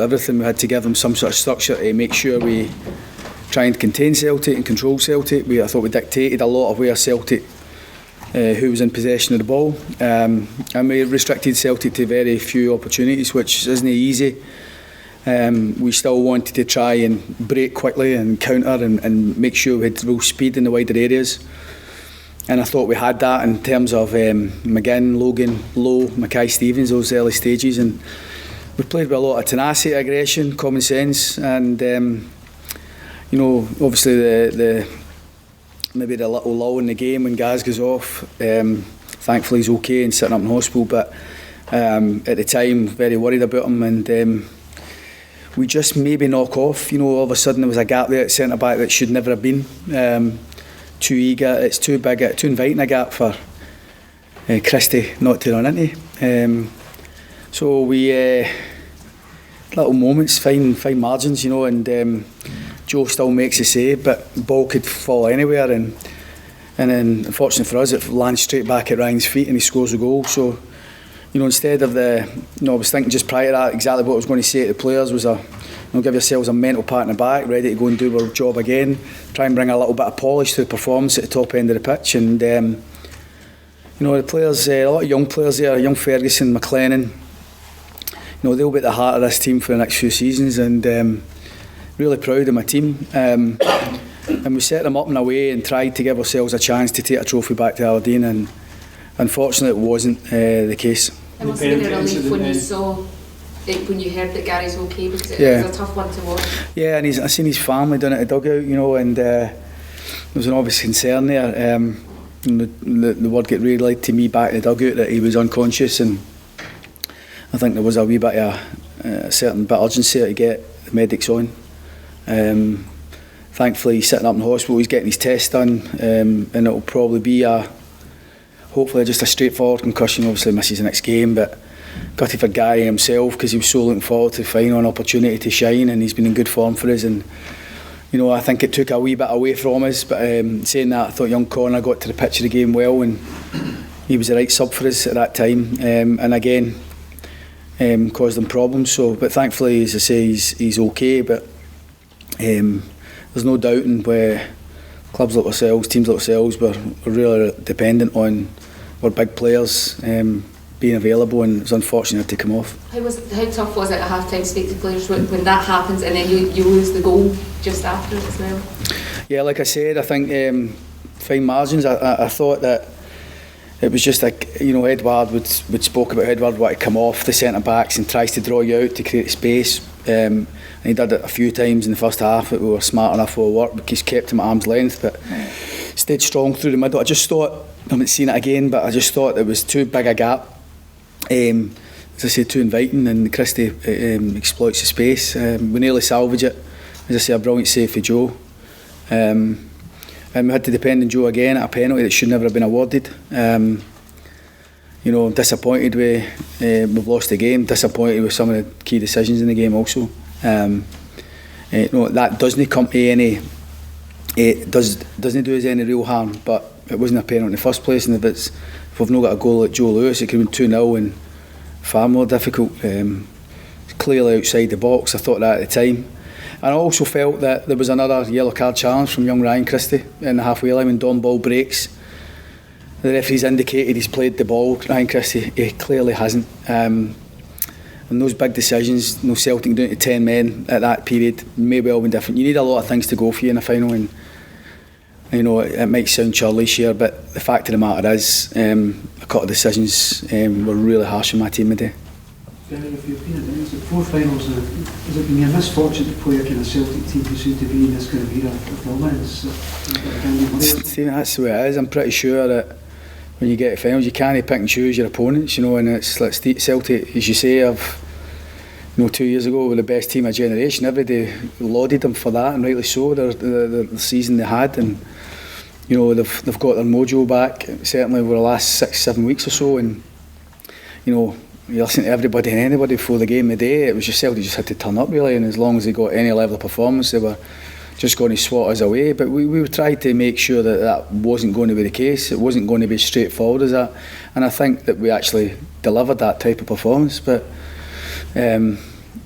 everything. We had to give them some sort of structure to make sure we try and contain Celtic and control Celtic. I thought we dictated a lot of where Celtic, who was in possession of the ball, and we restricted Celtic to very few opportunities, which isn't easy. We still wanted to try and break quickly and counter and make sure we had real speed in the wider areas. And I thought we had that in terms of McGinn, Logan, Lowe, Mackay-Stevens, those early stages. And we played with a lot of tenacity, aggression, common sense, and obviously the maybe the little lull in the game when Gaz goes off. Thankfully he's okay and sitting up in hospital, but at the time very worried about him, and we just maybe knock off. All of a sudden there was a gap there at centre back that should never have been. Too eager, it's too big, too inviting a gap for Christie not to run into. So we little moments, fine margins, and Joe still makes a save, but the ball could fall anywhere, and then unfortunately for us it lands straight back at Ryan's feet and he scores a goal. So instead of I was thinking just prior to that exactly what I was going to say to the players was give yourselves a mental pat in the back, ready to go and do our job again, try and bring a little bit of polish to the performance at the top end of the pitch. And the players, a lot of young players there, young Ferguson, McLennan, they'll be at the heart of this team for the next few seasons, and really proud of my team. And we set them up in a way and tried to give ourselves a chance to take a trophy back to Aberdeen, and unfortunately it wasn't the case. It must have been a relief when you saw when you heard that Gary's okay, because it was a tough one to watch. Yeah, and I seen his family down at the dugout, and there was an obvious concern there. The word got relayed to me back at the dugout that he was unconscious, and I think there was a wee bit of a certain bit of urgency to get the medics on. Thankfully he's sitting up in hospital, he's getting his test done, and it'll probably be hopefully just a straightforward concussion. Obviously misses the next game, but gutted for Gary himself because he was so looking forward to finding an opportunity to shine, and he's been in good form for us. And I think it took a wee bit away from us, but saying that, I thought young Connor got to the pitch of the game well, and he was the right sub for us at that time, and again caused them problems. But thankfully, as I say, he's okay. But there's no doubting where clubs like ourselves, teams like ourselves, we're really dependent on our big players being available, and it was unfortunate to come off. How tough was it at half-time to speak to players when that happens and then you lose the goal just after it as well? Yeah, like I said, I think fine margins. I thought that it was just like, Edward would spoke about Edward wanting to come off the centre backs and tries to draw you out to create space. And he did it a few times in the first half. We were smart enough for work because kept him at arm's length, but stayed strong through the middle. I just thought, I haven't seen it again, but I just thought it was too big a gap. As I say, too inviting, and Christie exploits the space. We nearly salvage it. As I say, a brilliant save for Joe. And we had to depend on Joe again at a penalty that should never have been awarded. I'm disappointed we've lost the game, disappointed with some of the key decisions in the game also. That doesn't come to any, it doesn't do us any real harm, but it wasn't a penalty in the first place, and if we've not got a goal like Joe Lewis, it could have been 2-0 and far more difficult. It's clearly outside the box, I thought that at the time. And I also felt that there was another yellow card challenge from young Ryan Christie in the halfway line when Don Ball breaks. The referee's indicated he's played the ball. Ryan Christie, he clearly hasn't. And those big decisions, Celtic down to 10 men at that period may well have been different. You need a lot of things to go for you in a final, and it might sound churlish here, but the fact of the matter is a couple of decisions were really harsh on my team today. If you've been in 4 finals, has it been a misfortune to play a kind of Celtic team who seem to be in this kind of era of dominance? Stephen, that's the way it is. I'm pretty sure that when you get to finals, you can't pick and choose your opponents, and it's like Celtic, as you say, 2 years ago were the best team of generation. Everybody lauded them for that, and rightly so. The season they had, and they've got their mojo back. Certainly over the last 6-7 weeks or so, and you listen to everybody and anybody before the game of the day. It was just Celtic just had to turn up really, and as long as they got any level of performance, they were just going to swat us away. But we tried to make sure that wasn't going to be the case. It wasn't going to be as straightforward as that, and I think that we actually delivered that type of performance. But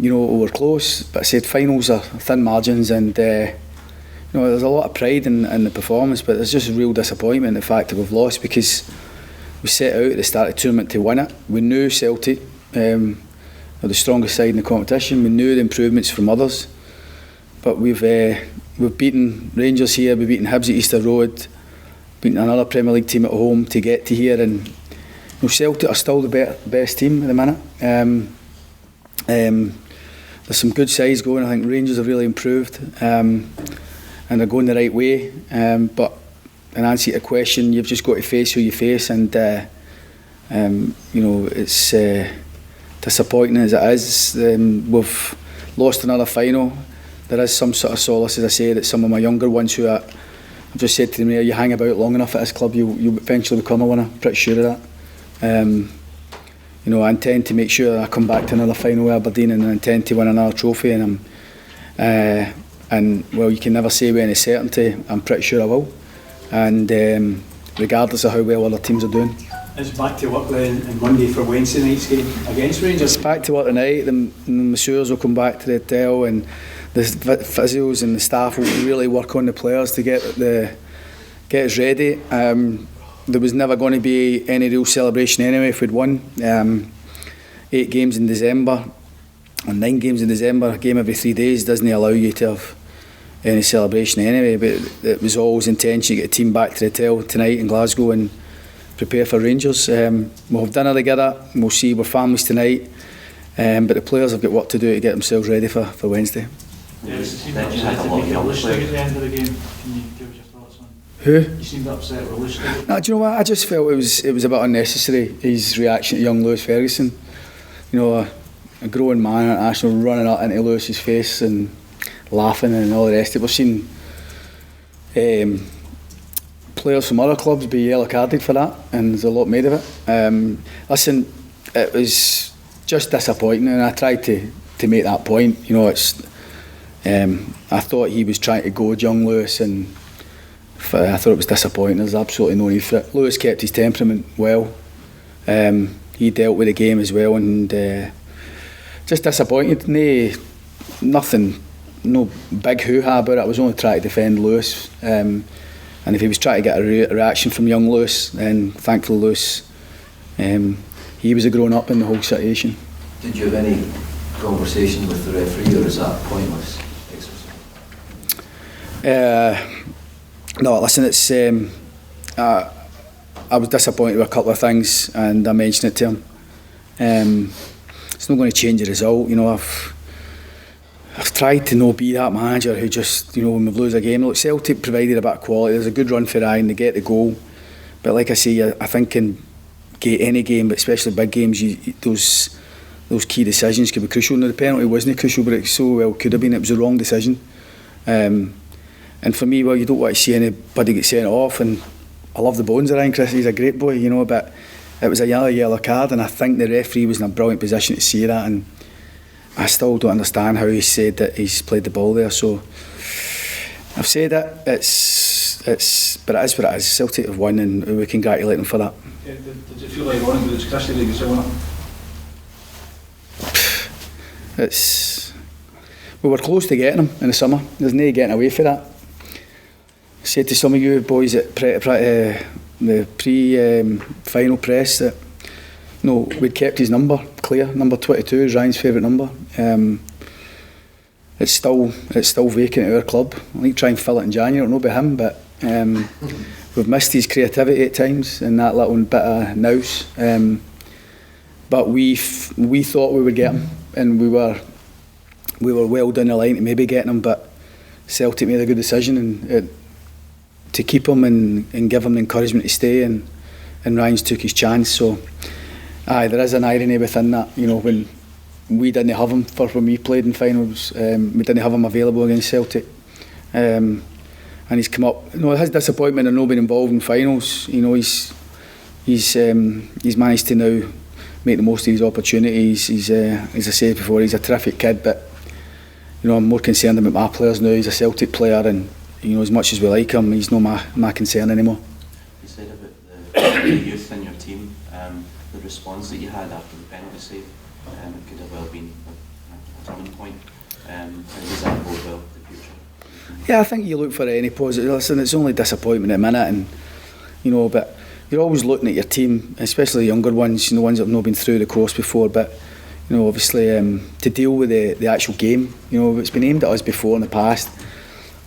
we were close, but I said finals are thin margins, and there's a lot of pride in the performance, but there's just a real disappointment in the fact that we've lost, because we set out at the start of the tournament to win it. We knew Celtic were the strongest side in the competition. We knew the improvements from others, but we've beaten Rangers here, we've beaten Hibs at Easter Road, beaten another Premier League team at home to get to here, and Celtic are still the best team at the minute. There's some good sides going. I think Rangers have really improved, and they're going the right way. But in answer to your question, you've just got to face who you face, and it's disappointing as it is. We've lost another final. There is some sort of solace, as I say, that some of my younger ones who I've just said to them, you hang about long enough at this club, you'll eventually become a winner. Pretty sure of that. I intend to make sure I come back to another final with Aberdeen, and I intend to win another trophy, and you can never say with any certainty. I'm pretty sure I will, and regardless of how well other teams are doing. It's back to work then on Monday for Wednesday night's game against Rangers. It's back to work tonight. The masseurs will come back to the hotel, and the physios and the staff will really work on the players to get us ready. There was never going to be any real celebration anyway if we'd won. 8 games in December, or 9 games in December, a game every 3 days doesn't allow you to have any celebration anyway. But it was always intention to get the team back to the hotel tonight in Glasgow and prepare for Rangers. We'll have dinner together, and we'll see. We're families tonight, but the players have got work to do to get themselves ready for Wednesday. Yes, you seemed upset to make it Lustig at the end of the game. Can you give us your thoughts on? Who? You seemed upset with Lustig. No, do you know what? I just felt it was a bit unnecessary, his reaction to young Lewis Ferguson. A growing man at Arsenal running up into Lewis's face and laughing and all the rest of it. We've seen players from other clubs be yellow carded for that, and there's a lot made of it. Listen, it was just disappointing, and I tried to make that point. I thought he was trying to goad young Lewis, and I thought it was disappointing. There's absolutely no need for it. Lewis kept his temperament well. He dealt with the game as well, and just disappointed. No big hoo-ha about it. I was only trying to defend Lewis, and if he was trying to get a reaction from young Lewis, then thankfully Lewis, he was a grown-up in the whole situation. Did you have any conversation with the referee, or is that pointless exercise? No, listen, it's I was disappointed with a couple of things, and I mentioned it to him. It's not going to change the result. I've tried to not be that manager who just, when we lose a game. Look, Celtic provided a bit of quality. There's a good run for Ryan, they get the goal. But like I say, I think in any game, but especially big games, those key decisions could be crucial. Now, the penalty wasn't crucial, but it so well could have been. It was the wrong decision. And for me, you don't want to see anybody get sent off. And I love the bones of Ryan Chris. He's a great boy, but it was a yellow card, and I think the referee was in a brilliant position to see that. And I still don't understand how he said that he's played the ball there. So I've said it. But it is what it is. Celtic have won, and we congratulate them for that. Did you feel ironic that it's Christie that gets the winner? We were close to getting him in the summer. There's no getting away from that. I said to some of you boys at the pre-final press that we'd kept his number clear. Number 22 is Ryan's favourite number. It's still vacant at our club. I need to try and fill it in January. I don't know about him, but we've missed his creativity at times and that little bit of nous. But we thought we would get him, and we were well down the line to maybe getting him. But Celtic made a good decision to keep him and give him the encouragement to stay, and Ryan's took his chance. So there is an irony within that. When we didn't have him for when we played in finals, we didn't have him available against Celtic, and he's come up. His disappointment of not being involved in finals. He's managed to now make the most of his opportunities. He's as I said before, he's a terrific kid, but I'm more concerned about my players now. He's a Celtic player, and as much as we like him, he's not my concern anymore. You said about the youth in your team, the response that you had after the penalty save, it could have well been a How does that bode well for the future? Yeah, I think you look for any positive. Listen, it's only disappointment at the minute, and but you're always looking at your team, especially the younger ones, the ones that have not been through the course before. But obviously, to deal with the actual game, it's been aimed at us before in the past.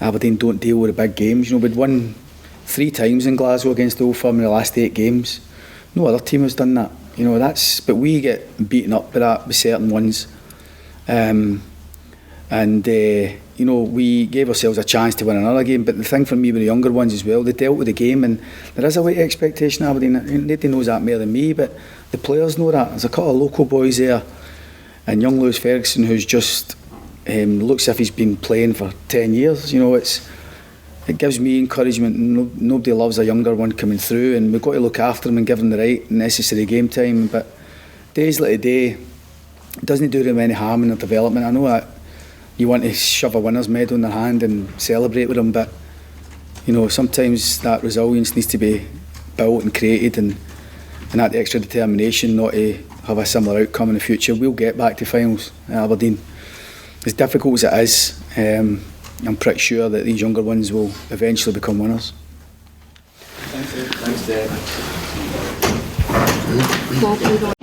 Aberdeen don't deal with the big games. We'd won 3 times in Glasgow against Old Firm in the last 8 games. No other team has done that. But we get beaten up by that with certain ones. We gave ourselves a chance to win another game. But the thing for me with the younger ones as well, they dealt with the game, and there is a weight of expectation at Aberdeen. Nobody knows that more than me, but the players know that. There's a couple of local boys there, and young Lewis Ferguson, who's just looks as if he's been playing for 10 years. It gives me encouragement. Nobody loves a younger one coming through, and we've got to look after them and give them the right necessary game time. But days like today, it doesn't do them any harm in their development. I know that you want to shove a winner's medal in their hand and celebrate with them, but sometimes that resilience needs to be built and created, and that extra determination not to have a similar outcome in the future. We'll get back to finals at Aberdeen. As difficult as it is, I'm pretty sure that these younger ones will eventually become winners. Thanks, Derek. Well,